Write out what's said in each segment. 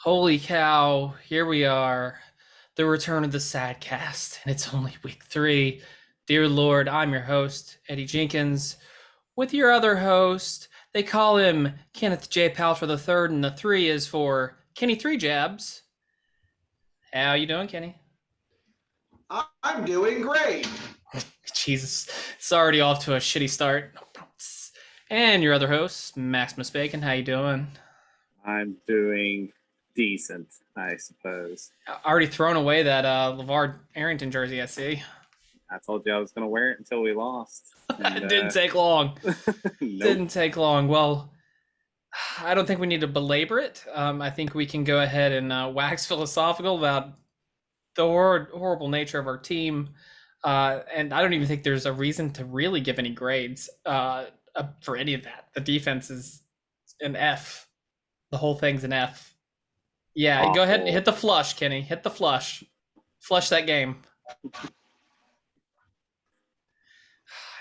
Holy cow, here we are. The return of the Sadcast, and it's only week 3. Dear Lord, I'm your host, Eddie Jenkins, with your other host. They call him Kenneth J. Paltrow III, and the 3 is for Kenny Three Jabs. How you doing, Kenny? I'm doing great. Jesus, it's already off to a shitty start. And your other host, Maximus Bacon. How you doing? I'm doing decent, I suppose. Already thrown away that LeVar Arrington jersey, I see. I told you I was going to wear it until we lost. And, it didn't take long. Nope. Didn't take long. Well, I don't think we need to belabor it. I think we can go ahead and wax philosophical about the horrible nature of our team. And I don't even think there's a reason to really give any grades for any of that. The defense is an F. The whole thing's an F. Yeah, Awful. Go ahead and hit the flush, Kenny. Hit the flush. Flush that game.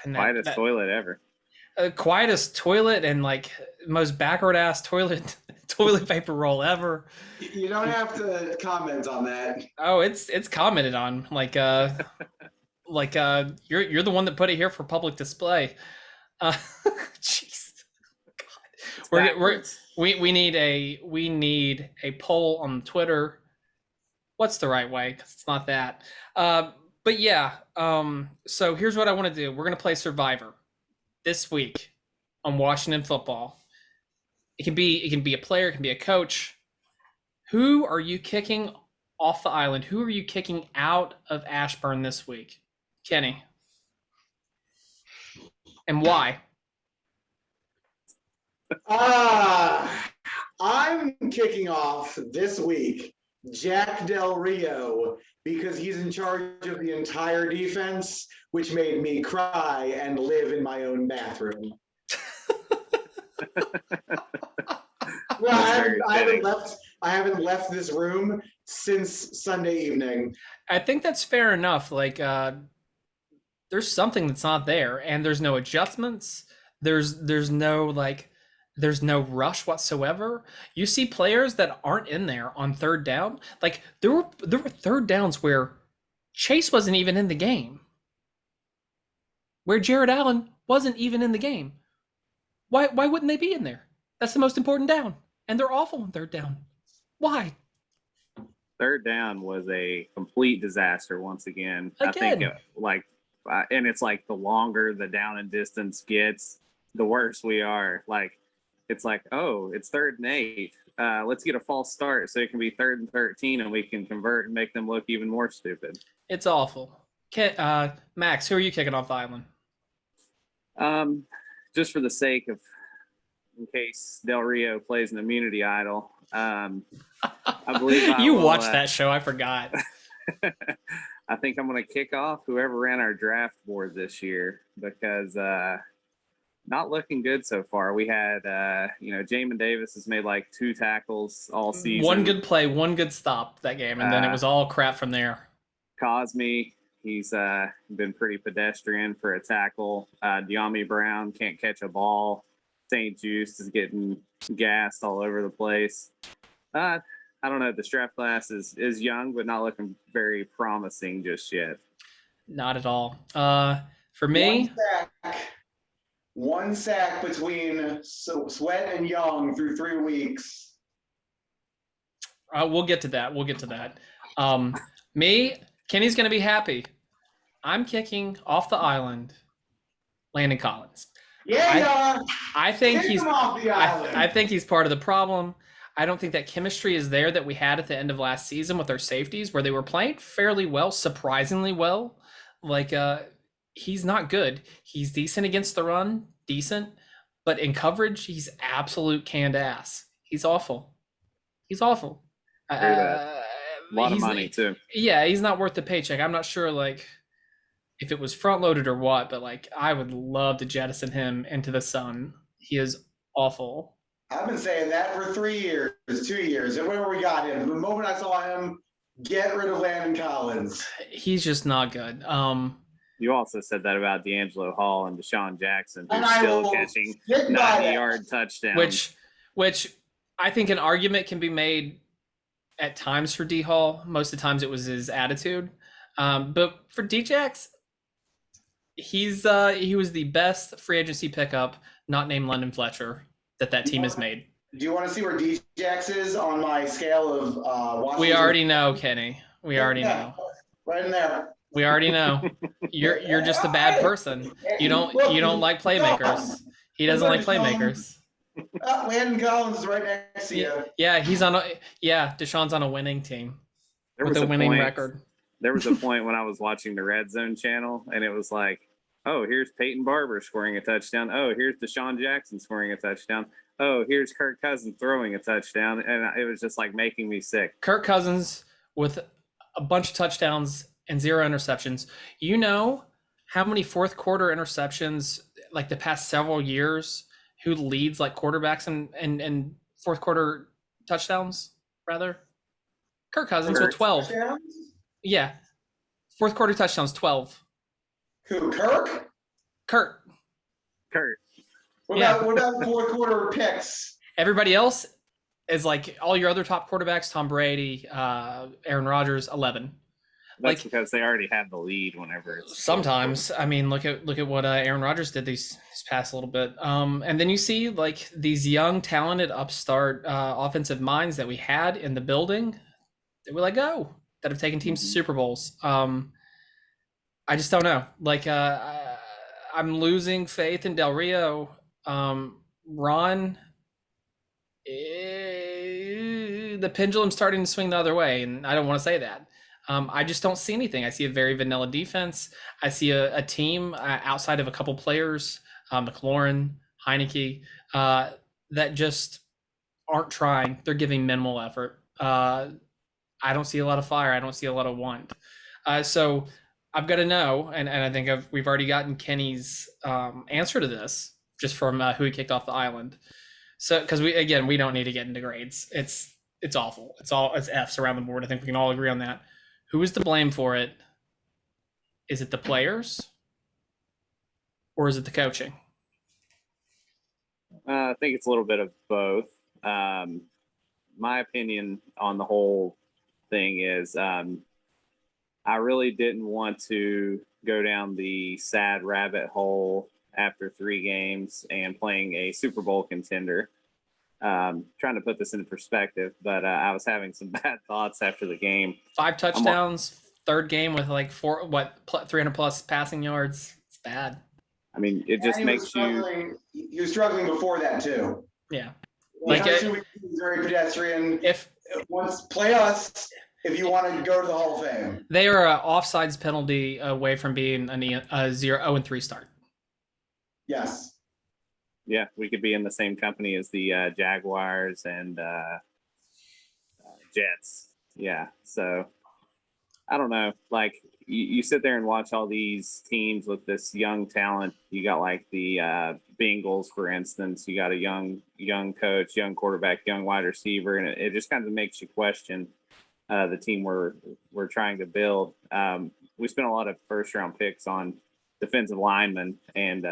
Quietest toilet ever. Quietest toilet and like most backward ass toilet paper roll ever. You don't have to comment on that. Oh, it's commented on. You're the one that put it here for public display. Jeez, God, we need a poll on Twitter. What's the right way? Because it's not that. But yeah. So here's what I want to do. We're gonna play Survivor this week on Washington Football. It can be a player, it can be a coach. Who are you kicking off the island? Who are you kicking out of Ashburn this week, Kenny? And why? I'm kicking off this week Jack Del Rio because he's in charge of the entire defense, which made me cry and live in my own bathroom. Well, I haven't left this room since Sunday evening. I think that's fair enough. There's something that's not there, and there's no adjustments. There's no rush whatsoever. You see players that aren't in there on third down. Like there were third downs where Chase wasn't even in the game, where Jared Allen wasn't even in the game. Why wouldn't they be in there? That's the most important down, and they're awful on third down. Why? Third down was a complete disaster once again. I think and it's like the longer the down and distance gets, the worse we are. Like it's like, oh, it's 3rd and 8. Let's get a false start so it can be 3rd and 13 and we can convert and make them look even more stupid. It's awful. Max, who are you kicking off the island? Just for the sake of, in case Del Rio plays an immunity idol, I believe you watched that show. I forgot. I think I'm going to kick off whoever ran our draft board this year because not looking good so far. We had, Jamin Davis has made like 2 tackles all season. One good play, one good stop that game, and then it was all crap from there. Cosme, he's been pretty pedestrian for a tackle. De'Ami Brown can't catch a ball. St. Juste is getting gassed all over the place. I don't know. This draft class is young, but not looking very promising just yet. Not at all. For me, one sack between Sweat and Young through 3 weeks. We'll get to that. Me, Kenny's going to be happy. I'm kicking off the island Landon Collins. Yeah, I think he's off the island. I think he's part of the problem. I don't think that chemistry is there that we had at the end of last season with our safeties, where they were playing fairly well, surprisingly well. He's not good. He's decent against the run, but in coverage, he's absolute canned ass. He's awful. A lot of money too. Yeah, he's not worth the paycheck. I'm not sure if it was front loaded or what, but I would love to jettison him into the sun. He is awful. I've been saying that for 3 years, 2 years, and whenever we got him, the moment I saw him, get rid of Landon Collins. He's just not good. You also said that about D'Angelo Hall and Deshaun Jackson, who's still catching 90-yard touchdowns. Which I think an argument can be made at times for D Hall. Most of the times it was his attitude. But for Djax, he was the best free agency pickup, not named London Fletcher, that team has made. Do you want to see where Djax is on my scale of Washington? We already know, Kenny. We already know. Right in there. We already know. You're just a bad person. You don't like playmakers. He doesn't like playmakers. Landon Collins is right next to you. Yeah, Deshaun's on a winning team with a winning record. There was a point when I was watching the Red Zone channel, and it was like, oh, here's Peyton Barber scoring a touchdown. Oh, here's Deshaun Jackson scoring a touchdown. Oh, here's Kirk Cousins throwing a touchdown. And it was just like making me sick. Kirk Cousins with a bunch of touchdowns and 0 interceptions. You know how many fourth quarter interceptions, like the past several years, who leads like quarterbacks and fourth quarter touchdowns, rather? Kirk Cousins with 12. Touchdowns? Yeah. Fourth quarter touchdowns, 12. Who, Kirk? Kurt. What about fourth quarter picks? Everybody else is like all your other top quarterbacks, Tom Brady, Aaron Rodgers, 11. That's because they already have the lead whenever it's sometimes. I mean, look at what Aaron Rodgers did these past little bit. And then you see like these young, talented, upstart offensive minds that we had in the building that we let go, that have taken teams to Super Bowls. I just don't know. Like I'm losing faith in Del Rio. Ron, the pendulum's starting to swing the other way, and I don't want to say that. I just don't see anything. I see a very vanilla defense. I see a team outside of a couple players, McLaurin, Heineke, that just aren't trying. They're giving minimal effort. I don't see a lot of fire. I don't see a lot of want. So I've got to know, and I think we've already gotten Kenny's answer to this just from who he kicked off the island. So because we don't need to get into grades. It's awful. It's F's around the board. I think we can all agree on that. Who is to blame for it? Is it the players or is it the coaching? I think it's a little bit of both. My opinion on the whole thing is I really didn't want to go down the sad rabbit hole after 3 games and playing a Super Bowl contender. Trying to put this into perspective, but I was having some bad thoughts after the game. 5 touchdowns, third game with like 300 plus passing yards. It's bad. I mean, it just makes you. He was struggling before that too. Yeah, like very pedestrian. Play us if you want to go to the Hall of Fame. They are an offsides penalty away from being a 0-3 start. Yes. Yeah, we could be in the same company as the Jaguars and Jets. Yeah, so I don't know. Like you sit there and watch all these teams with this young talent. You got like the Bengals, for instance. You got a young coach, young quarterback, young wide receiver, and it just kind of makes you question the team we're trying to build. We spent a lot of first-round picks on defensive linemen, and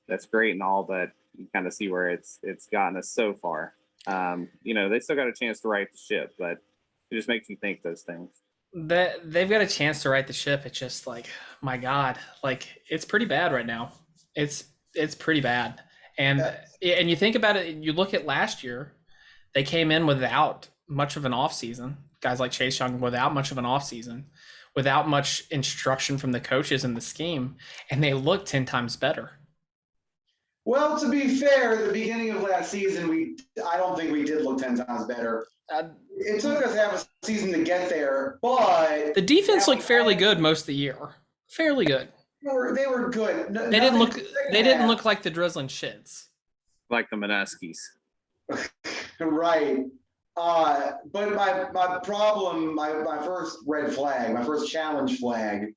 that's great and all, but you kind of see where it's gotten us so far. They still got a chance to right the ship, but it just makes you think those things. They've got a chance to right the ship. It's just like, my God, like it's pretty bad right now. It's pretty bad. And you think about it, you look at last year, they came in without much of an offseason. Guys like Chase Young without much of an offseason, without much instruction from the coaches in the scheme, and they look 10 times better. Well, to be fair, the beginning of last season, I don't think we did look 10 times better. It took us half a season to get there, but the defense looked fairly good most of the year. Fairly good. They were good. They didn't look like the drizzling shits. Like the Minuskis. Right. But my problem, my first red flag, my first challenge flag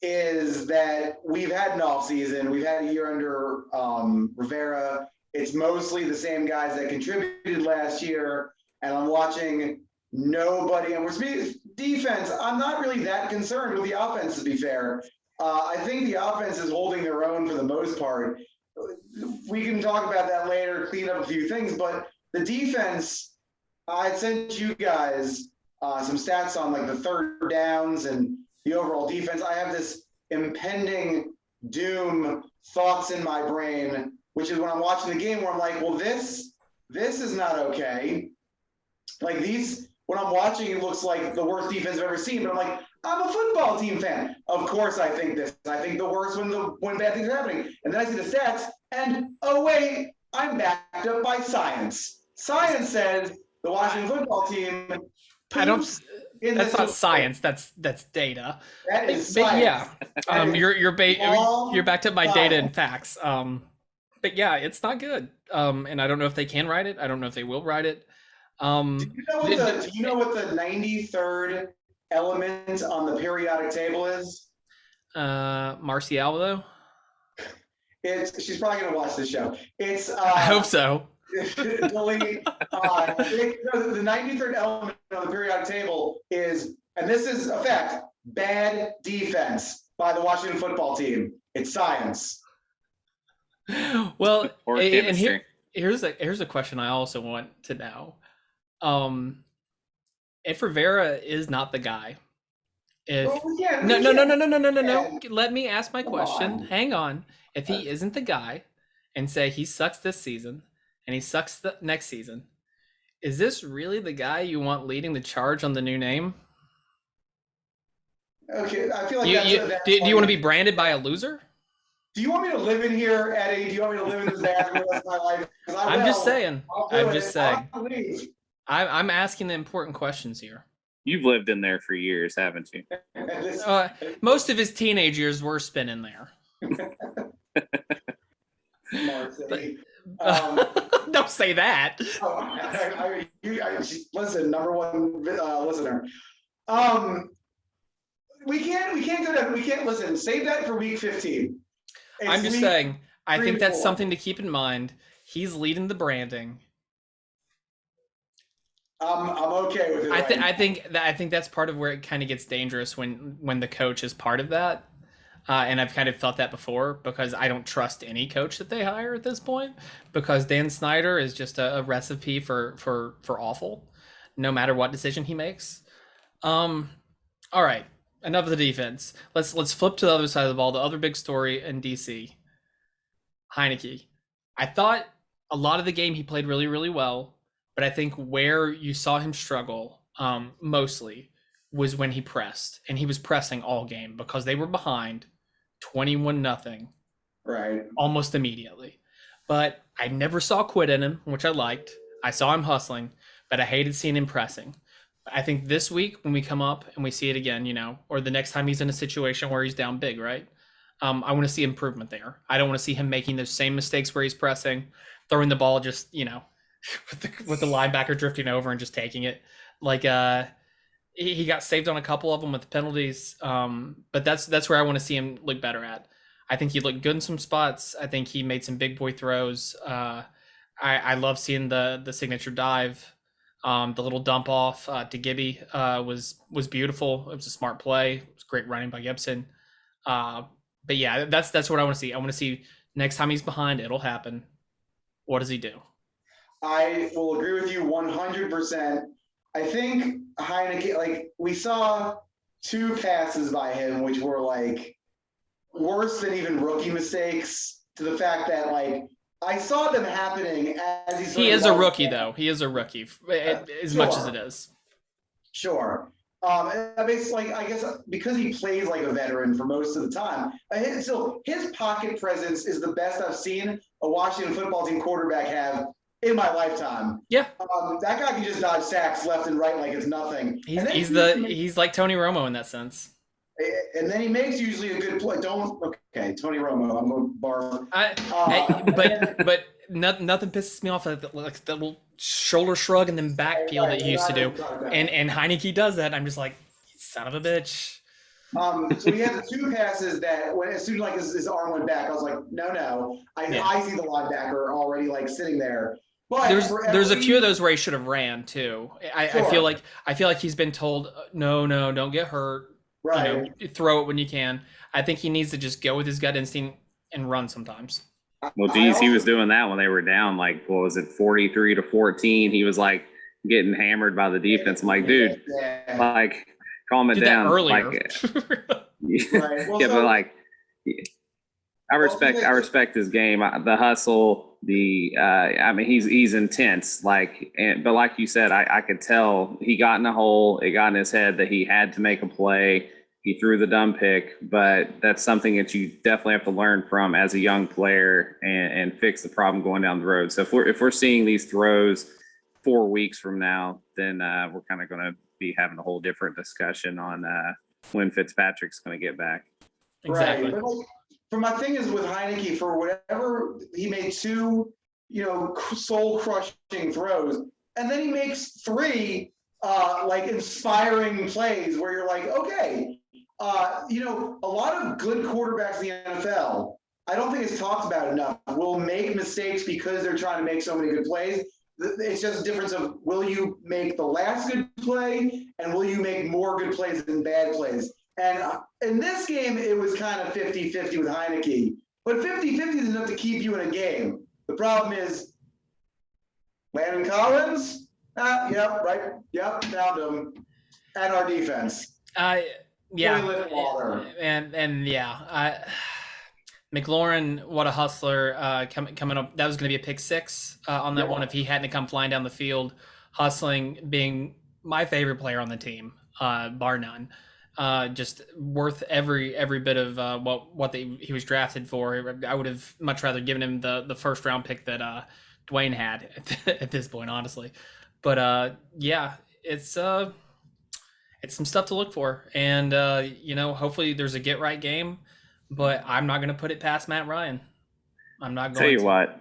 is that we've had an offseason. We've had a year under Rivera. It's mostly the same guys that contributed last year. And I'm watching nobody. And we're speaking defense. I'm not really that concerned with the offense, to be fair. I think the offense is holding their own for the most part. we can talk about that later, clean up a few things, but the defense, I sent you guys some stats on like the third downs and the overall defense. I have this impending doom thoughts in my brain, which is when I'm watching the game where I'm like, well, this is not okay. Like when I'm watching, it looks like the worst defense I've ever seen, but I'm like, I'm a football team fan. Of course I think this. I think the worst when bad things are happening. And then I see the stats and, oh wait, I'm backed up by science. Science says the Washington football team that's not science. That's data. That is science. But yeah, you're backed up by data and facts. But yeah, it's not good. And I don't know if they can write it. I don't know if they will write it. Do you know what the 93rd element on the periodic table is? Marcial, though. She's probably gonna watch this show. It's I hope so. Delete. The 93rd element on the periodic table is, and this is a fact, bad defense by the Washington football team. It's science. Well, and here's a question I also want to know. If Rivera is not the guy, no. Let me ask my question. Hang on. If he isn't the guy, and say he sucks this season, and he sucks the next season, is this really the guy you want leading the charge on the new name? Okay, I feel like do you want to be branded by a loser? Do you want me to live in here, Eddie? Do you want me to live in this bathroom the rest of my life? I'm just saying. I'll leave. I'm asking the important questions here. You've lived in there for years, haven't you? Most of his teenage years were spent in there. Don't say that. Listen, number one listener. We can't do that. We can't listen. Save that for week 15. I'm just saying. I think that's something to keep in mind. He's leading the branding. I'm okay with it. I think that's part of where it kind of gets dangerous when the coach is part of that. And I've kind of thought that before because I don't trust any coach that they hire at this point because Dan Snyder is just a recipe for awful, no matter what decision he makes. All right, enough of the defense. Let's flip to the other side of the ball. The other big story in DC, Heineke. I thought a lot of the game he played really, really well, but I think where you saw him struggle mostly was when he pressed, and he was pressing all game because they were behind 21-0, right, almost immediately. But I never saw quit in him, which I liked. I saw him hustling, but I hated seeing him pressing. I think this week when we come up and we see it again, or the next time he's in a situation where he's down big, right? I want to see improvement there. I don't want to see him making those same mistakes where he's pressing, throwing the ball just, with the linebacker drifting over and just taking it. Like, he got saved on a couple of them with penalties, but that's where I want to see him look better at. I think he looked good in some spots. I think he made some big boy throws. I love seeing the signature dive, the little dump off to Gibby was beautiful. It was a smart play. It was great running by Gibson. But yeah, that's what I want to see. I want to see next time he's behind, it'll happen. What does he do? I will agree with you 100%. I think Heineke, we saw 2 passes by him, which were worse than even rookie mistakes, to the fact that I saw them happening as he is a rookie, though. He is a rookie, as much as it is. Sure. I guess because he plays like a veteran for most of the time, so his pocket presence is the best I've seen a Washington football team quarterback have in my lifetime. Yeah. That guy can just dodge sacks left and right like it's nothing. He's like Tony Romo in that sense. And then he makes usually a good play. Tony Romo. I'm going to bar. But nothing pisses me off like the little shoulder shrug and then back peel that he used to do. And Heineke does that. I'm just like, son of a bitch. So he had the 2 passes that as soon as his arm went back, I was like, no. I see the linebacker already sitting there. But there's a few of those where he should have ran too. I feel like he's been told, no, don't get hurt. Right. Throw it when you can. I think he needs to just go with his gut instinct and run sometimes. Well, geez, he was doing that when they were down, like, what was it, 43-14? He was like getting hammered by the defense. I'm like, dude, like, calm it down. Earlier. Like, Right. Well, yeah, but like, I respect his game. The hustle, I mean, he's intense. Like, but like you said, I could tell he got in a hole. It got in his head that he had to make a play. He threw the dumb pick, but that's something that you definitely have to learn from as a young player and fix the problem going down the road. So if we're seeing these throws 4 weeks from now, then we're kind of going to be having a whole different discussion on when Fitzpatrick's going to get back. Exactly. Right. But like, for my thing is with Heineke, for whatever he made 2, soul crushing throws, and then he makes 3 like inspiring plays where you're like, okay. A lot of good quarterbacks in the NFL, I don't think it's talked about enough, will make mistakes because they're trying to make so many good plays. It's just a difference of, will you make the last good play and will you make more good plays than bad plays? And in this game, it was kind of 50-50 with Heineke. But 50-50 is enough to keep you in a game. The problem is, Landon Collins, found him. And our defense. Yeah, and McLaurin, what a hustler coming up. That was going to be a pick 6 on that one if he hadn't come flying down the field, hustling, being my favorite player on the team, bar none. Just worth every bit of what he was drafted for. I would have much rather given him the first round pick that Dwayne had at this point, honestly. But it's some stuff to look for, and hopefully there's a get right game, but I'm not going to put it past Matt Ryan. I'm not going to. Tell you what,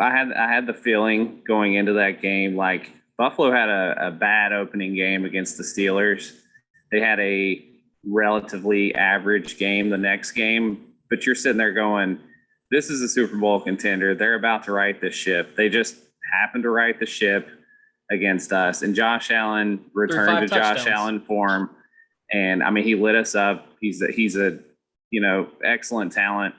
I had the feeling going into that game, like Buffalo had a bad opening game against the Steelers. They had a relatively average game the next game, but you're sitting there going, this is a Super Bowl contender. They're about to right this ship. They just happened to right the ship against us, and Josh Allen returned to Josh Allen form, and I mean, he lit us up. He's a excellent talent.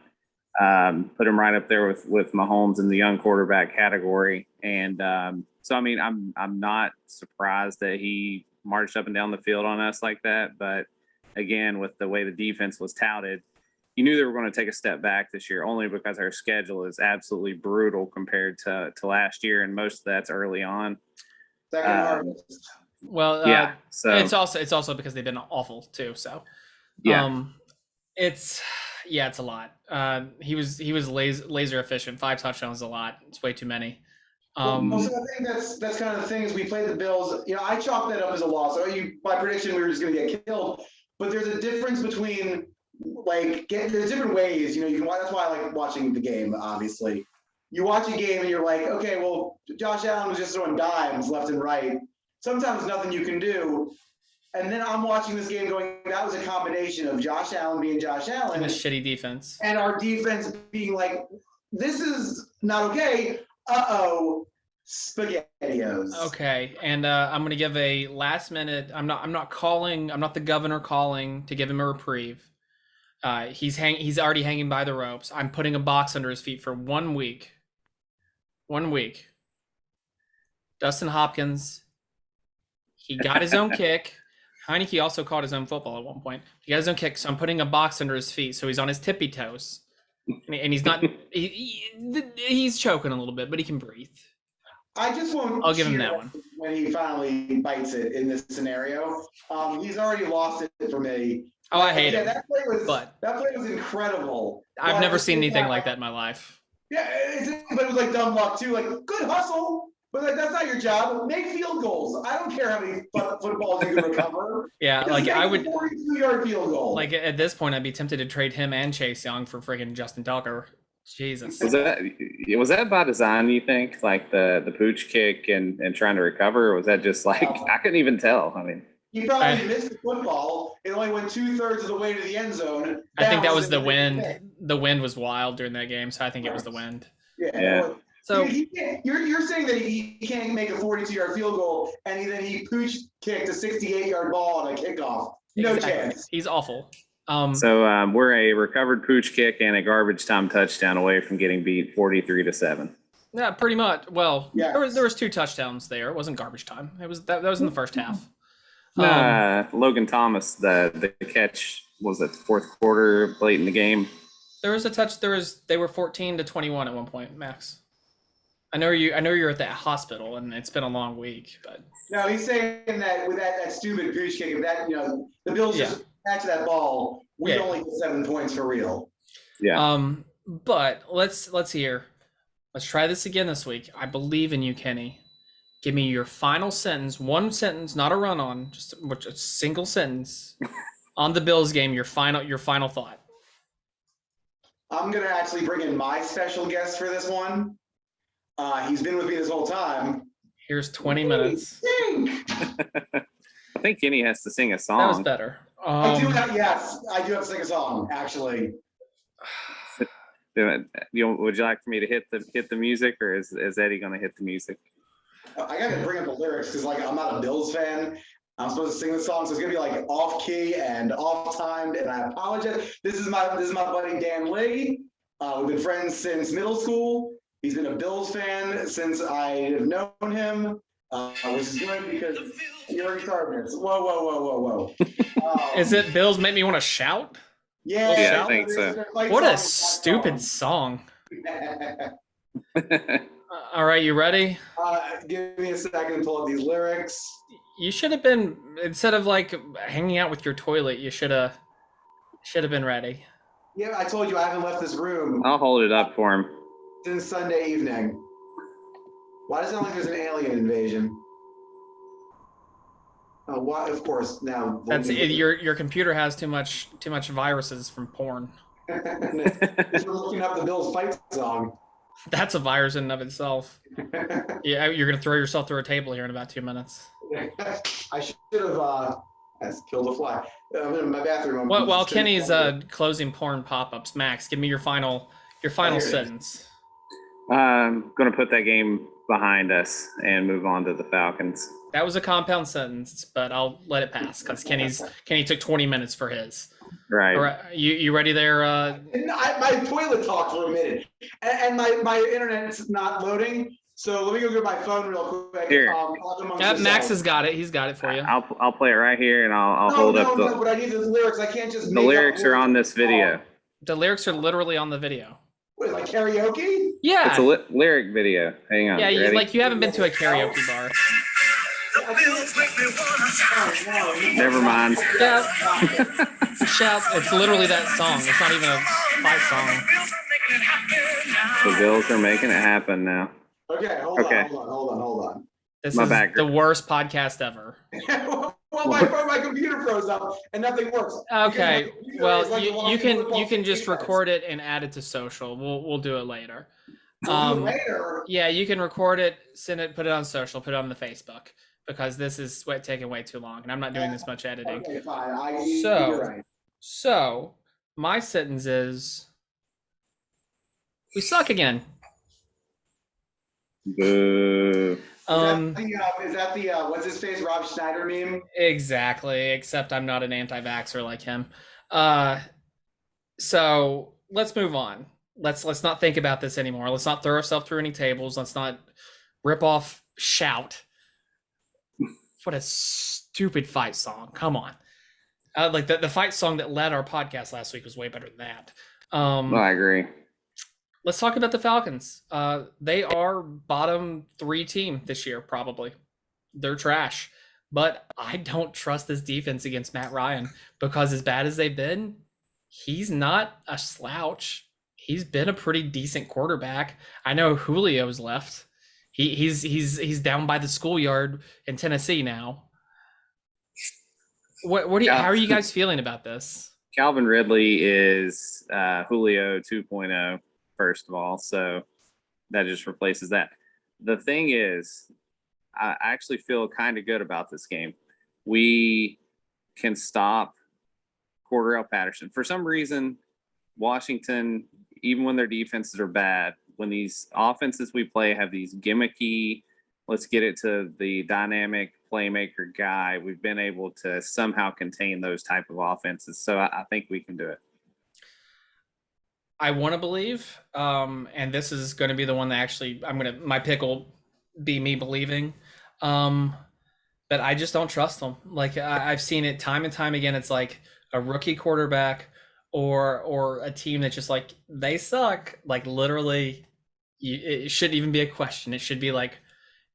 Put him right up there with Mahomes in the young quarterback category, and so I mean, I'm not surprised that he marched up and down the field on us like that. But again, with the way the defense was touted, you knew they were going to take a step back this year, only because our schedule is absolutely brutal compared to last year, and most of that's early on. Well, so it's also because they've been awful too. So, it's a lot. He was laser efficient. 5 touchdowns is a lot. It's way too many. So I think that's kind of the thing is we played the Bills. I chalk that up as a loss. So my prediction, we were just going to get killed. But there's a difference between there's different ways. You can. That's why I like watching the game. Obviously, you watch a game and you're like, okay, well, Josh Allen was just throwing dimes left and right. Sometimes nothing you can do. And then I'm watching this game going, that was a combination of Josh Allen being Josh Allen. And a shitty defense. And our defense being like, this is not okay. Uh-oh, SpaghettiOs. Okay, and I'm going to give a last minute. I'm not the governor calling to give him a reprieve. He's already hanging by the ropes. I'm putting a box under his feet for 1 week. 1 week. Dustin Hopkins, he got his own kick. Heineke also caught his own football at one point. He got his own kick, so I'm putting a box under his feet, so he's on his tippy toes. And he's not he's choking a little bit, but he can breathe. I'll give him that one. When he finally bites it in this scenario. He's already lost it for me. Oh, I hate it. That play was incredible. I've never seen anything like that in my life. Yeah, but it was like dumb luck too. Like, good hustle, but that's not your job. Make field goals. I don't care how many footballs you can recover. Yeah, like I would 42-yard field goal. Like at this point, I'd be tempted to trade him and Chase Young for friggin' Justin Tucker. Jesus. Was that by design, you think? Like the pooch kick and trying to recover? Or was that just like I couldn't even tell? I mean, he probably missed the football. It only went 2/3 of the way to the end zone. I think that was the wind. The wind was wild during that game, so I think it was the wind. Yeah. So you're saying that he can't make a 42-yard field goal, and then he pooch kicked a 68-yard ball on a kickoff. No chance. He's awful. We're a recovered pooch kick and a garbage time touchdown away from getting beat 43-7. Yeah, pretty much. Well, Yes. there was 2 touchdowns there. It wasn't garbage time. It was that was in the first half. Logan Thomas, the catch was at the fourth quarter, late in the game. There was a touch. They were 14-21 at one point, Max. I know you're at that hospital, and it's been a long week, but no, he's saying that with that stupid pooch kick, if that the Bills just catch that ball, we only get 7 points for real. Yeah. But let's hear. Let's try this again this week. I believe in you, Kenny. Give me your final sentence, one sentence, not a run-on, just a single sentence on the Bills game. Your final thought. I'm gonna actually bring in my special guest for this one. He's been with me this whole time. Here's 20 minutes. I think Kenny has to sing a song. That was better. I do have to sing a song, actually. Would you like for me to hit the music, or is Eddie going to hit the music? I got to bring up the lyrics because I'm not a Bills fan. I'm supposed to sing the song, so it's gonna be off key and off timed, and I apologize. This is my buddy Dan Lee. We've been friends since middle school. He's been a Bills fan since I have known him, which is good because you already started this. Whoa. Is it Bills Make Me Want to Shout? Yeah, I think so. What a stupid song. All right, you ready? Give me a second to pull up these lyrics. You should have been, instead of hanging out with your toilet, you should have been ready. Yeah, I told you I haven't left this room. I'll hold it up for him. Since Sunday evening. Why does it sound like there's an alien invasion? Oh, why? Of course, now. That's your computer has too much viruses from porn. Just looking up the Bills fight song. That's a virus in and of itself. Yeah, you're gonna throw yourself through a table here in about 2 minutes. I should have killed a fly. I'm in my bathroom. While Kenny's closing porn pop-ups, Max, give me your final sentence. I'm going to put that game behind us and move on to the Falcons. That was a compound sentence, but I'll let it pass because Kenny took 20 minutes for his. Right. All right. You ready there? My toilet talked for a minute, and my internet's not loading. So let me go get my phone real quick. Here. Max has got it. He's got it for you. I'll play it right here, and I'll hold up the. No, but I need the lyrics. I can't just. The lyrics are on this video. The lyrics are literally on the video. What, like karaoke? Yeah. It's a lyric video. Hang on. Yeah, you haven't been to a karaoke bar. Never mind. Shout. It's literally that song. It's not even a fight song. The Bills are making it happen now. Okay, hold on. This is the worst podcast ever. Well, my computer froze up and nothing works. Okay, well, you can just record it and add it to social. We'll do it later. Later? Yeah, you can record it, send it, put it on social, put it on the Facebook, because this is taking way too long, and I'm not doing this much editing. Okay, fine. You're right. So my sentence is, we suck again. Boo. Is that the what's his face Rob Schneider meme? Exactly, except I'm not an anti-vaxxer like him. So let's move on. Let's not think about this anymore. Let's not throw ourselves through any tables. Let's not rip off Shout. What a stupid fight song. Come on. Like the fight song that led our podcast last week was way better than that. I agree. Let's talk about the Falcons. They are bottom 3 team this year, probably. They're trash. But I don't trust this defense against Matt Ryan because as bad as they've been, he's not a slouch. He's been a pretty decent quarterback. I know Julio's left. He's down by the schoolyard in Tennessee now. How are you guys feeling about this? Calvin Ridley is Julio 2.0. First of all, so that just replaces that. The thing is, I actually feel kind of good about this game. We can stop Cordell Patterson. For some reason, Washington, even when their defenses are bad, when these offenses we play have these gimmicky Let's get it to the dynamic playmaker guy. We've been able to somehow contain those type of offenses. So I think we can do it. I want to believe, and this is going to be the one that actually my pick will be me believing, but I just don't trust them. Like I've seen it time and time again. It's like a rookie quarterback or a team that just like they suck. Like literally, it shouldn't even be a question. It should be like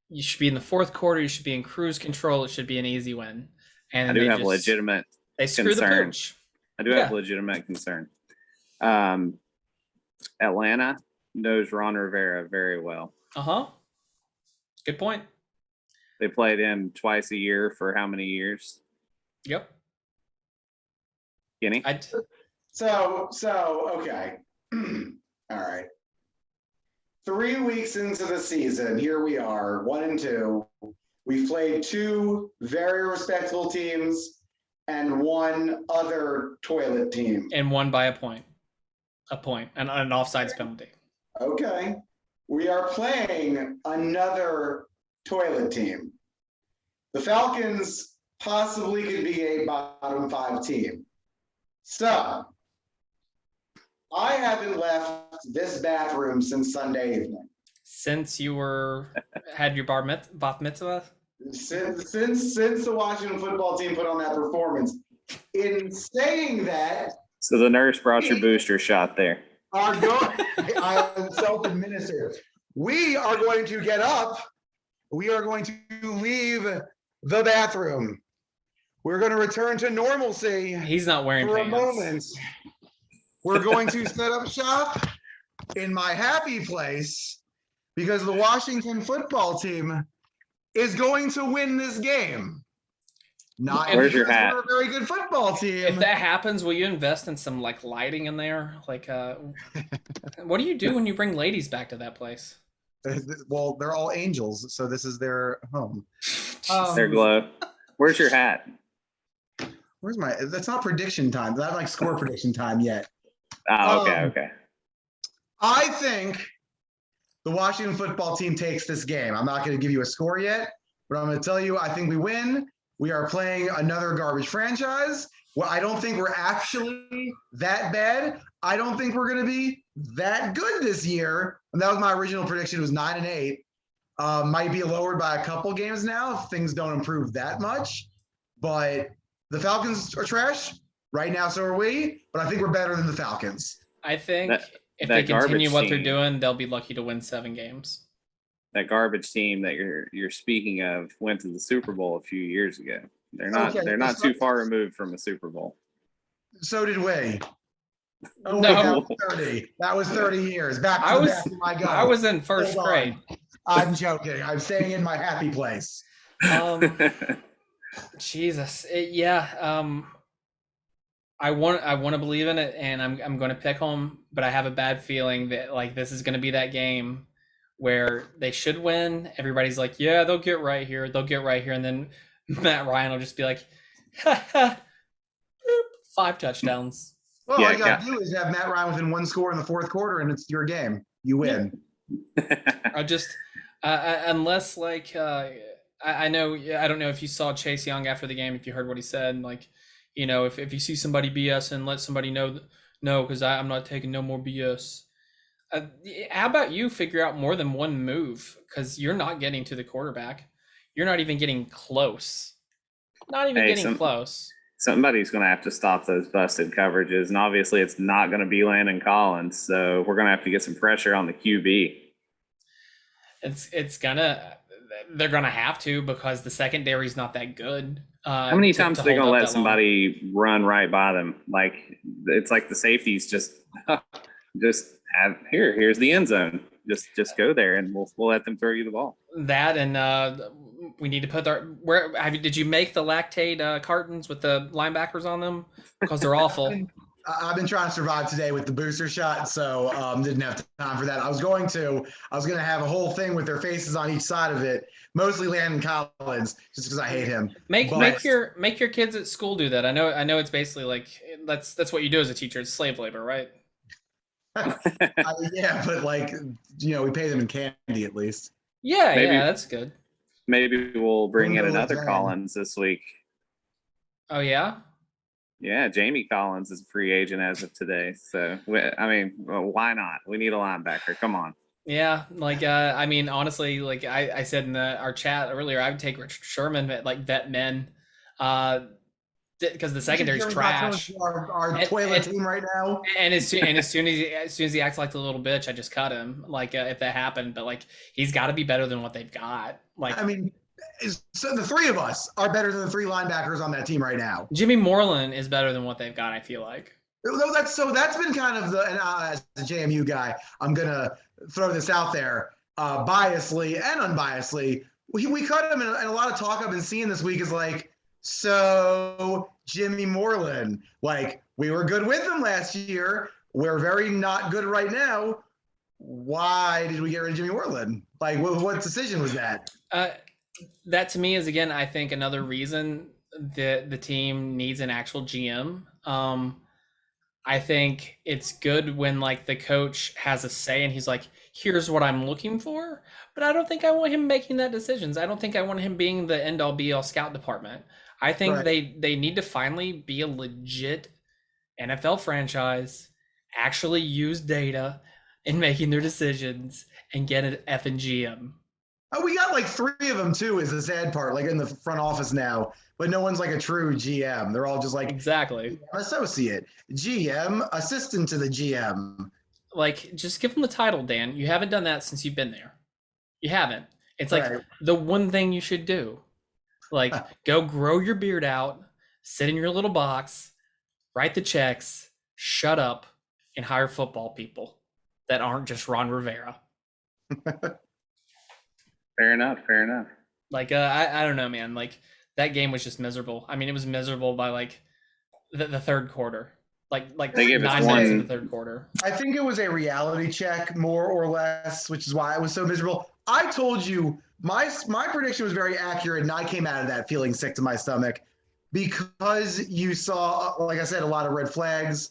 you should be in the fourth quarter. You should be in cruise control. It should be an easy win. And I do have legitimate screw concern. the coach. I do have legitimate concern. Atlanta knows Ron Rivera very well. Good point. They played him twice a year for how many years? Yep. Kenny? So okay. All right. 3 weeks into the season, here we are, 1-2. We've played 2 very respectable teams and 1 other toilet team. And won by a point, and an offsides penalty. Okay. We are playing another toilet team. The Falcons possibly could be a bottom 5 team. So, I haven't left this bathroom since Sunday evening. Since you had your bat mitzvah? Since the Washington football team put on that performance. In saying that, so the nurse brought your booster shot there. I'm self-administered. We are going to get up. We are going to leave the bathroom. We're going to return to normalcy. He's not wearing for pants. A moment. We're going to set up shop in my happy place because the Washington football team is going to win this game. Not Where's your hat? We're a very good football team. If that happens, will you invest in some like lighting in there? Like, what do you do when you bring ladies back to that place? Well, they're all angels, so this is their home. Their glove. Where's your hat? Where's my? That's not prediction time. That's like score prediction time yet. Oh, okay. I think the Washington football team takes this game. I'm not going to give you a score yet, but I'm going to tell you I think we win. We are playing another garbage franchise. Well, I don't think we're actually that bad. I don't think we're going to be that good this year. And that was my original prediction. It was 9-8. Might be lowered by a couple games now if things don't improve that much. But the Falcons are trash. Right now, so are we. But I think we're better than the Falcons. I think if they continue what they're doing, they'll be lucky to win 7 games. That garbage team that you're speaking of went to the Super Bowl a few years ago. They're not too far removed from a Super Bowl. So did we. No, that was 30 years. Back to my God. I was in first grade. I'm joking. I'm staying in my happy place. Jesus, I want to believe in it, and I'm going to pick them, but I have a bad feeling that like this is going to be that game where they should win. Everybody's like, yeah, they'll get right here, and then Matt Ryan will just be like, 5 touchdowns. Well, all you got to do is have Matt Ryan within 1 score in the fourth quarter, and it's your game. You win. I just unless like I know I don't know if you saw Chase Young after the game, if you heard what he said, like, you know, if you see somebody BS and let somebody know, because I'm not taking no more BS. How about you figure out more than one move? Because you're not getting to the quarterback. You're not even getting close. Close. Somebody's going to have to stop those busted coverages. And obviously it's not going to be Landon Collins. So we're going to have to get some pressure on the QB. They're going to have to, because the secondary's not that good. How many times are they going to let somebody run right by them? Like, it's like the safeties just here's the end zone. Just go there, and we'll let them throw you the ball. That, and we need to put did you make the lactate cartons with the linebackers on them? Because they're awful. I've been trying to survive today with the booster shot, so didn't have time for that. I was going to have a whole thing with their faces on each side of it, mostly Landon Collins, just because I hate him. Make your kids at school do that. I know it's basically like that's what you do as a teacher. It's slave labor, right? Yeah, but like, we pay them in candy at least. Yeah, that's good. Maybe we'll bring in another Alexander. Collins this week. Oh yeah. Yeah, Jamie Collins is a free agent as of today. So why not? We need a linebacker. Come on. Yeah, like I mean, honestly, like I said in our chat earlier, I would take Richard Sherman at like vet men, because the secondary's trash. Our toilet team right now. And as soon as he acts like the little bitch, I just cut him. Like if that happened, but like he's got to be better than what they've got. Like I mean, so the three of us are better than the three linebackers on that team right now. Jimmy Moreland is better than what they've got. I feel like. That's been kind of and as a JMU guy, I'm gonna throw this out there, biasly and unbiasedly. We cut him, and a lot of talk I've been seeing this week is like, so Jimmy Moreland, like we were good with him last year, we're very not good right now. Why did we get rid of Jimmy Moreland? Like, what decision was that? That to me is, again, I think another reason that the team needs an actual GM. I think it's good when like the coach has a say and he's like, here's what I'm looking for, but I don't think I want him making that decisions. I don't think I want him being the end all be all scout department. I think Right. they need to finally be a legit NFL franchise, actually use data in making their decisions and get an effing GM. Oh, we got like three of them too, is the sad part, like in the front office now, but no one's like a true GM. They're all just like Exactly. associate, GM, assistant to the GM. Like, just give them the title, Dan. You haven't done that since you've been there. You haven't. It's like Right. the one thing you should do. Like, go grow your beard out, sit in your little box, write the checks, shut up, and hire football people that aren't just Ron Rivera. Fair enough. Like, I don't know, man. Like, that game was just miserable. I mean, it was miserable by like the third quarter. Like They gave us 9 minutes in one- the third quarter. I think it was a reality check, more or less, which is why it was so miserable. I told you my prediction was very accurate, and I came out of that feeling sick to my stomach because you saw, like I said, a lot of red flags,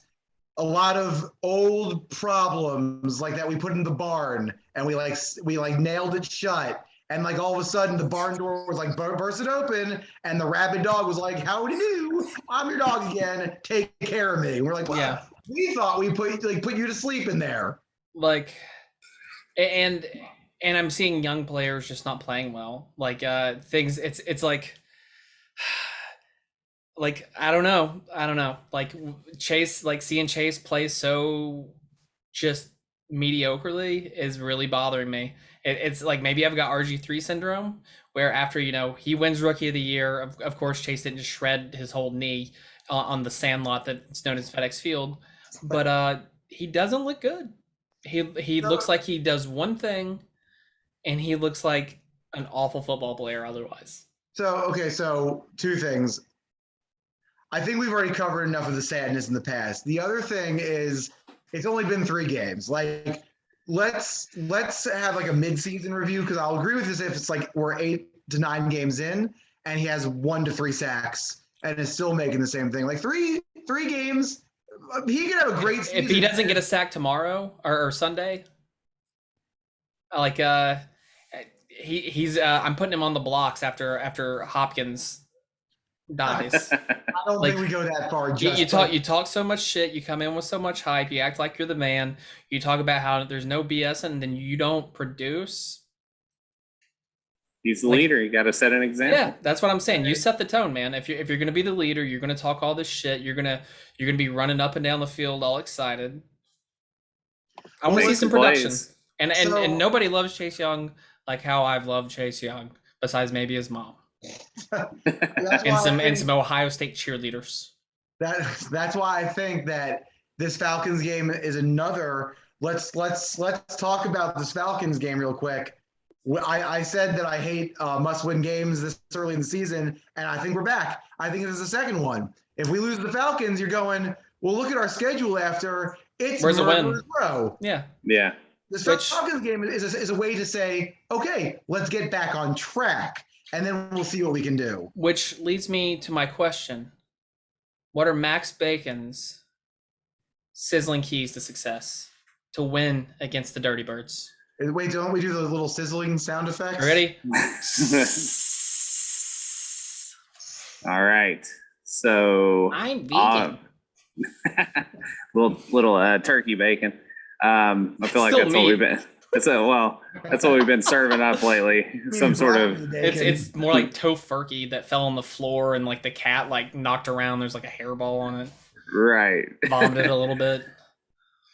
a lot of old problems like that we put in the barn, and we nailed it shut. And like all of a sudden, the barn door was like bursted open, and the rabid dog was like, "Howdy do? I'm your dog again. Take care of me." And we're like, "Well, Yeah. we thought we put you to sleep in there." Like, and I'm seeing young players just not playing well. Like things. It's like I don't know. Like Chase, like seeing Chase play so just mediocrely is really bothering me. It's like maybe I've got RG3 syndrome, where after he wins Rookie of the Year, of course Chase didn't just shred his whole knee on the sandlot that's known as FedEx Field, but he doesn't look good. He looks like he does one thing, and he looks like an awful football player otherwise. So two things. I think we've already covered enough of the sadness in the past. The other thing is it's only been 3 games. Like, let's have like a mid-season review, because I'll agree with this if it's like we're 8 to 9 games in and he has 1 to 3 sacks and is still making the same thing. Like three games, he could have a great season. If he doesn't get a sack tomorrow or Sunday, like he's I'm putting him on the blocks after Hopkins dies. I don't think we go that far. You talk so much shit. You come in with so much hype. You act like you're the man. You talk about how there's no BS, and then you don't produce. He's the leader. You got to set an example. Yeah, that's what I'm saying. You set the tone, man. If you're gonna be the leader, you're gonna talk all this shit. You're gonna be running up and down the field all excited. I want to see some production. And nobody loves Chase Young like how I've loved Chase Young, besides maybe his mom. and some Ohio State cheerleaders. That's why I think that this Falcons game is another. Let's talk about this Falcons game real quick. I said that I hate must-win games this early in the season, and I think we're back. I think this is the second one. If we lose the Falcons, you're going, well, look at our schedule after. It's where's the win? Row. Yeah. This Falcons game is a way to say, okay, let's get back on track, and then we'll see what we can do. Which leads me to my question. What are Max Bacon's sizzling keys to success to win against the Dirty Birds? Wait, don't we do those little sizzling sound effects? Ready? All right. So I'm vegan. little turkey bacon. I feel like Still that's what we've been. That's what we've been serving up lately. Some sort of. It's more like tofurkey that fell on the floor and like the cat like knocked around. There's like a hairball on it. Right. Vomited a little bit.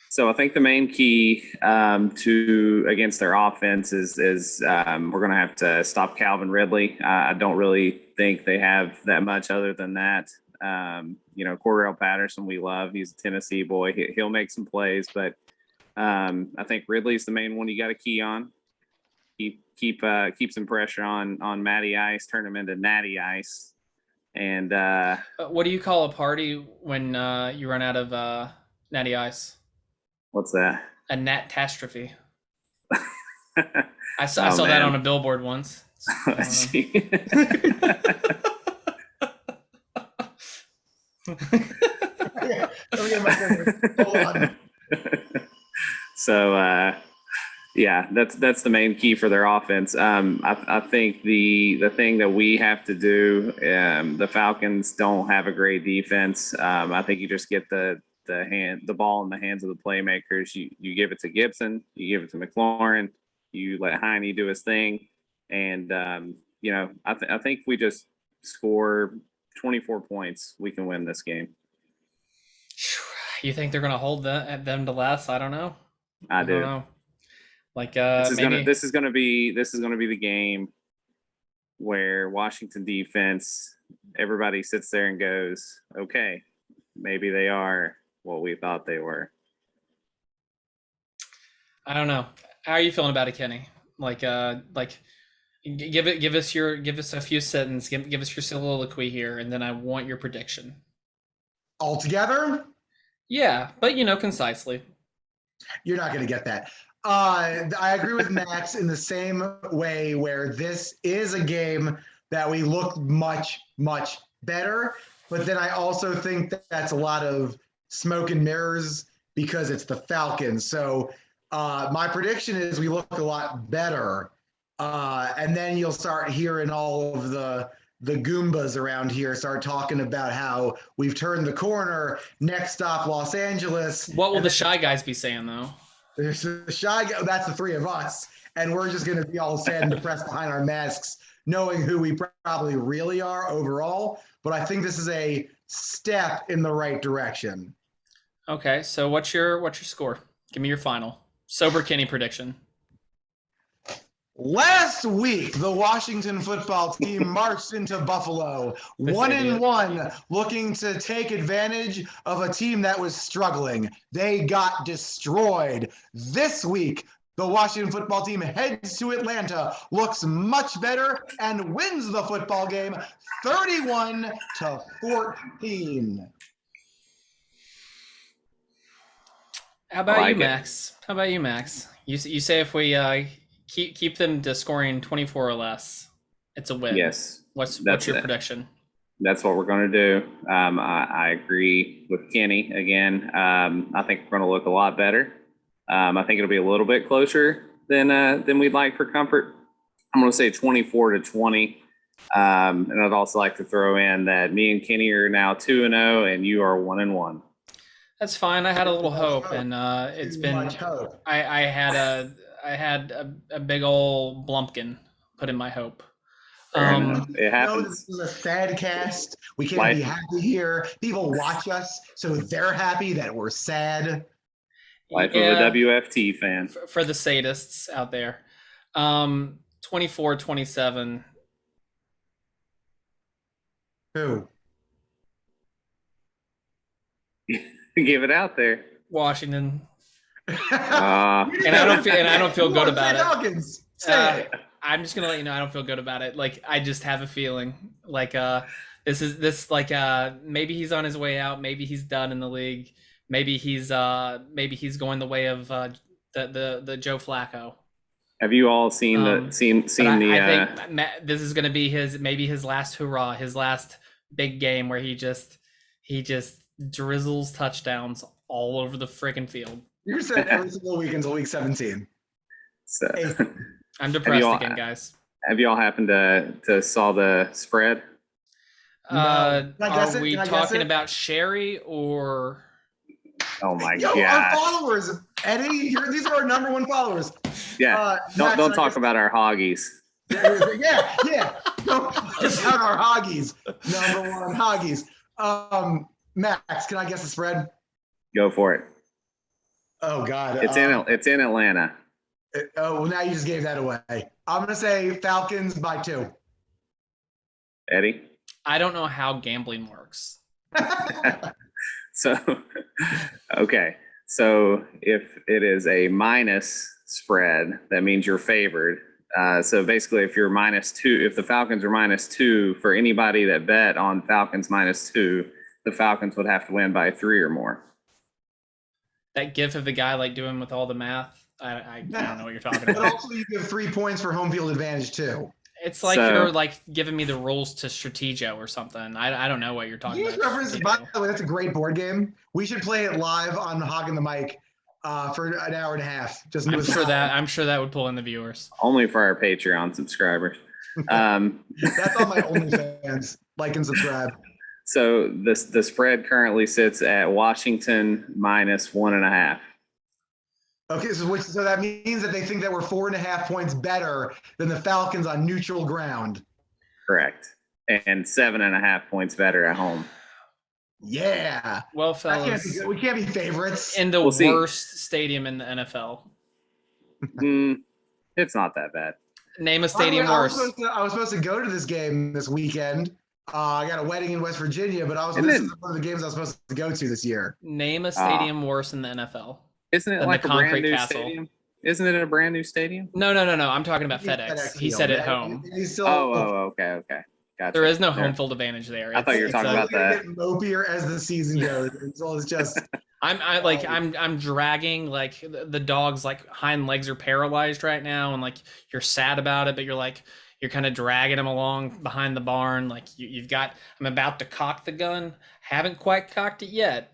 So I think the main key to against their offense is we're going to have to stop Calvin Ridley. I don't really think they have that much other than that. Cordell Patterson we love. He's a Tennessee boy. He'll make some plays, but I think Ridley's the main one you got to key on. Keep some pressure on Matty Ice, turn him into Natty Ice. And what do you call a party when you run out of Natty Ice? What's that? A natastrophe. I saw that on a billboard once. I see. Hold on. So that's the main key for their offense. I think the thing that we have to do, the Falcons don't have a great defense. I think you just get the ball in the hands of the playmakers. You give it to Gibson, you give it to McLaurin, you let Heine do his thing, and I think we just score 24 points, we can win this game. You think they're gonna hold them to less? I don't know. I do. Don't know. Like this is gonna be the game where Washington defense, everybody sits there and goes, okay, maybe they are what we thought they were. I don't know. How are you feeling about it, Kenny? Give us a few sentences, give us your soliloquy here, and then I want your prediction. All together? Yeah, but concisely. You're not going to get that. I agree with Max in the same way where this is a game that we look much, much better. But then I also think that's a lot of smoke and mirrors because it's the Falcons. So my prediction is we look a lot better. And then you'll start hearing all of the Goombas around here start talking about how we've turned the corner. Next stop, Los Angeles. What will the shy guys be saying, though? There's the shy guy. That's the three of us. And we're just going to be all sad and depressed behind our masks, knowing who we probably really are overall. But I think this is a step in the right direction. Okay, so what's your score? Give me your final. Sober Kenny prediction. Last week, the Washington football team marched into Buffalo, 1-1, looking to take advantage of a team that was struggling. They got destroyed. This week, the Washington football team heads to Atlanta, looks much better, and wins the football game 31-14. How about you, Max? How about you, Max? You say if we keep them to scoring 24 or less, it's a win. Yes. What's your prediction? That's what we're going to do. I agree with Kenny again. I think we're going to look a lot better. I think it'll be a little bit closer than we'd like for comfort. I'm going to say 24-20. And I'd also like to throw in that me and Kenny are now 2-0, and you are 1-1. That's fine. I had a little hope, and it's been. Much hope. I had a big old blumpkin put in my hope. It happens. This is a sad cast. We can't be happy here. People watch us, so they're happy that we're sad. Life of a WFT fan. For the sadists out there. 24-27. Who? Give it out there. Washington. And I don't feel good about it. Falcons. I'm just gonna let you know I don't feel good about it. Like I just have a feeling like maybe he's on his way out. Maybe he's done in the league. Maybe he's going the way of the Joe Flacco. Have you all seen I think this is gonna be his last hurrah, his last big game where he just drizzles touchdowns all over the freaking field. You're saying every single week until week 17. So I'm depressed again, guys. Have you all happened to saw the spread? No. Are we talking about Sherry or? Oh my God! Our followers, Eddie. These are our number one followers. Yeah. Don't talk about our hoggies. Yeah. Don't talk about our hoggies. Number one hoggies. Max, can I guess the spread? Go for it. Oh God. It's in Atlanta. Well, now you just gave that away. I'm gonna say Falcons by 2. Eddie? I don't know how gambling works. So, okay. So if it is a minus spread, that means you're favored. So basically, if you're -2, if the Falcons are -2, for anybody that bet on Falcons -2, the Falcons would have to win by 3 or more. That gif of the guy like doing with all the math. I don't know what you're talking about. But also, you give 3 points for home field advantage too. It's like you're like giving me the rules to Stratego or something. I don't know what you're talking about. Reference, by the way, that's a great board game. We should play it live on Hogging the Mic for an hour and a half. I'm sure that would pull in the viewers. Only for our Patreon subscribers. That's on my OnlyFans. Like and subscribe. So the spread currently sits at Washington -1.5. Okay, so that means that they think that we're 4.5 points better than the Falcons on neutral ground. Correct. And 7.5 points better at home. Yeah. Well, fellas, we can't be favorites. In the worst stadium in the NFL. It's not that bad. Name a stadium worse. I was supposed to go to this game this weekend. I got a wedding in West Virginia, but this is one of the games I was supposed to go to this year. Name a stadium worse in the NFL. Isn't it like a brand new stadium? Isn't it a brand new stadium? No. I'm talking about FedEx. He said at home. Okay. Gotcha. There is no home field advantage there. I thought you were talking about that. Get mopier as the season goes. It's just. I'm dragging like the dog's like hind legs are paralyzed right now, and like you're sad about it, but you're kind of dragging him along behind the barn. Like I'm about to cock the gun. Haven't quite cocked it yet.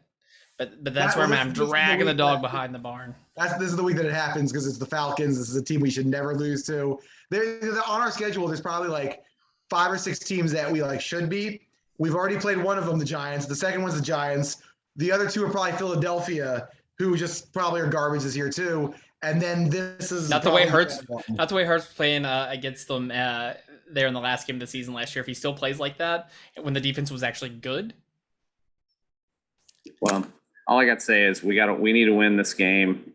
But that's where I'm dragging the dog behind the barn. This is the week that it happens because it's the Falcons. This is a team we should never lose to. On our schedule, there's probably like 5 or 6 teams that we like should beat. We've already played one of them, the Giants. The second one's the Giants. The other 2 are probably Philadelphia, who just probably are garbage this year too. And then this is not the way Hurts. Not the way Hurts playing against them there in the last game of the season last year. If he still plays like that when the defense was actually good. Well, all I got to say is we need to win this game.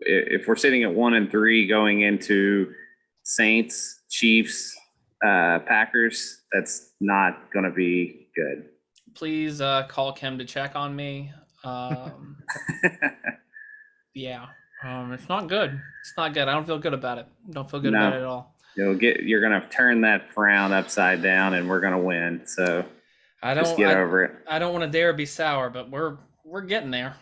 If we're sitting at 1-3 going into Saints, Chiefs, Packers, that's not going to be good. Please call Kim to check on me. Yeah, it's not good. It's not good. I don't feel good about it. Don't feel good about it at all. You're going to turn that frown upside down, and we're going to win. So just get over it. I don't want to dare be sour, but we're getting there.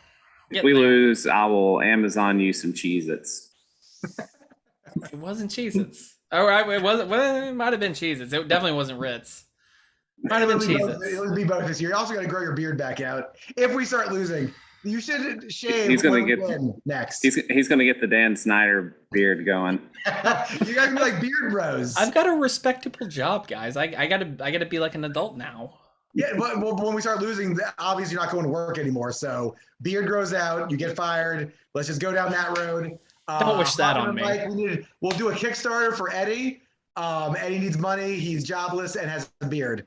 If we lose, I will Amazon you some Cheez-Its. It wasn't Cheez-Its. All right, it wasn't. Well, it might have been Cheez-Its. It definitely wasn't Ritz. Might have been Cheez-Its. It would be both this year. You also got to grow your beard back out. If we start losing, you should shave. He's going to get next. He's going to get the Dan Snyder beard going. You guys be like beard bros. I've got a respectable job, guys. I gotta be like an adult now. Yeah, but when we start losing, obviously you're not going to work anymore. So beard grows out, you get fired. Let's just go down that road. Don't wish that on me. We'll do a Kickstarter for Eddie. Eddie needs money. He's jobless and has a beard.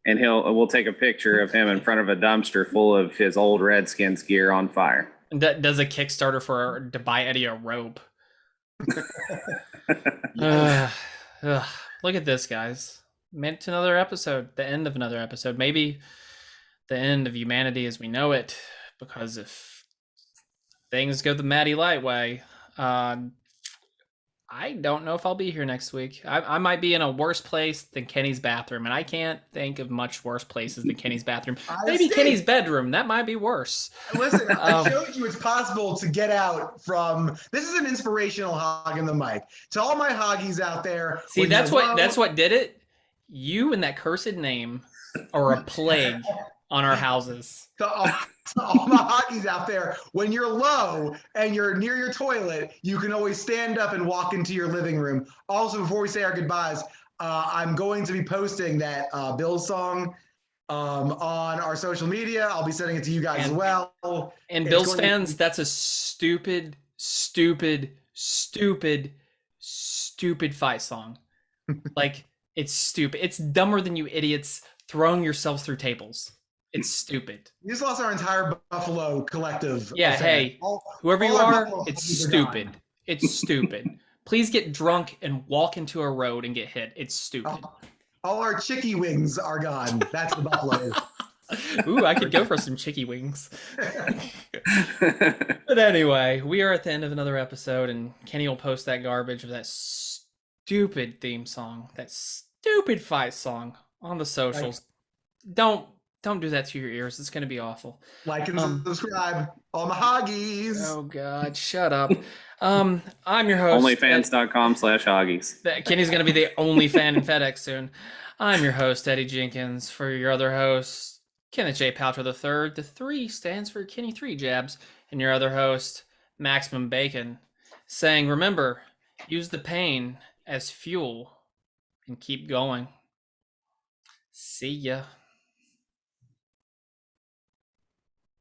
And we'll take a picture of him in front of a dumpster full of his old Redskins gear on fire. And that does a Kickstarter to buy Eddie a robe. Look at this, guys. Meant another episode, the end of another episode, maybe the end of humanity as we know it, because if things go the Matty Light way, I don't know if I'll be here next week. I might be in a worse place than Kenny's bathroom, and I can't think of much worse places than Kenny's bathroom. Maybe Kenny's bedroom. That might be worse. Listen, I showed you it's possible to get out from. This is an inspirational hog in the mic. To all my hoggies out there. See, that's what did it. You and that cursed name are a plague on our houses. To all my hotties out there, when you're low and you're near your toilet, you can always stand up and walk into your living room. Also, before we say our goodbyes, I'm going to be posting that Bill's song on our social media. I'll be sending it to you guys as well. And Bills fans, that's a stupid fight song. Like, it's stupid. It's dumber than you idiots throwing yourselves through tables. It's stupid. We just lost our entire Buffalo collective. Yeah, hey, whoever you are, it's stupid. It's stupid. Please get drunk and walk into a road and get hit. It's stupid. All our chicky wings are gone. That's the Buffalo. Ooh, I could go for some chicky wings. But anyway, we are at the end of another episode, and Kenny will post that garbage of that stupid theme song, that stupid fight song on the socials. Don't do that to your ears. It's going to be awful. Like and subscribe. All my hoggies. Oh, God. Shut up. I'm your host. Onlyfans.com/hoggies. Kenny's going to be the only fan in FedEx soon. I'm your host, Eddie Jenkins. For your other host, Kenneth J. Paltrow III. The 3 stands for Kenny 3 Jabs. And your other host, Maximum Bacon, saying, remember, use the pain as fuel and keep going. See ya.